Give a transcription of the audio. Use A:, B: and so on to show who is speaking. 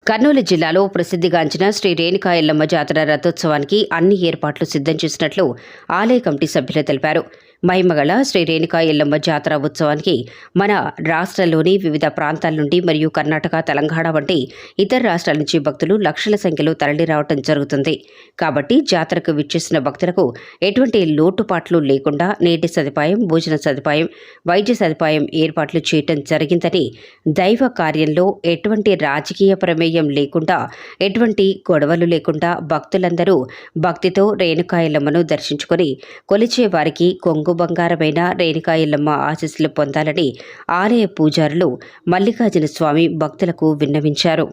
A: కర్నూలు జిల్లాలో ప్రసిద్ధిగాంచిన శ్రీ రేణుకా ఎల్లమ్మ జాతర రథోత్సవానికి అన్ని ఏర్పాట్లు సిద్ధం చేసినట్లు ఆలయ కమిటీ సభ్యులు తెలిపారు. మహిమగల శ్రీ రేణుకా ఎల్లమ్మ జాతర ఉత్సవానికి మన రాష్ట్రంలోని వివిధ ప్రాంతాల నుండి మరియు కర్ణాటక, తెలంగాణ వంటి ఇతర రాష్ట్రాల నుంచి భక్తులు లక్షల సంఖ్యలో తరలిరావడం జరుగుతుంది. కాబట్టి జాతరకు విచ్చేసిన భక్తులకు ఎటువంటి లోటుపాట్లు లేకుండా నీటి సదుపాయం, భోజన సదుపాయం, వైద్య సదుపాయం ఏర్పాట్లు చేయటం జరిగిందని, దైవ కార్యంలో ఎటువంటి రాజకీయ ప్రమేయం లేకుండా, ఎటువంటి గొడవలు లేకుండా భక్తులందరూ భక్తితో రేణుకా ఎల్లమ్మను దర్శించుకుని కొలిచే వారికి కొంగు బంగారమైన రేణుకా ఎల్లమ్మ ఆశీస్సులు పొందాలని ఆలయ పూజారులు మల్లికార్జున స్వామి భక్తులకు విన్నవించారు.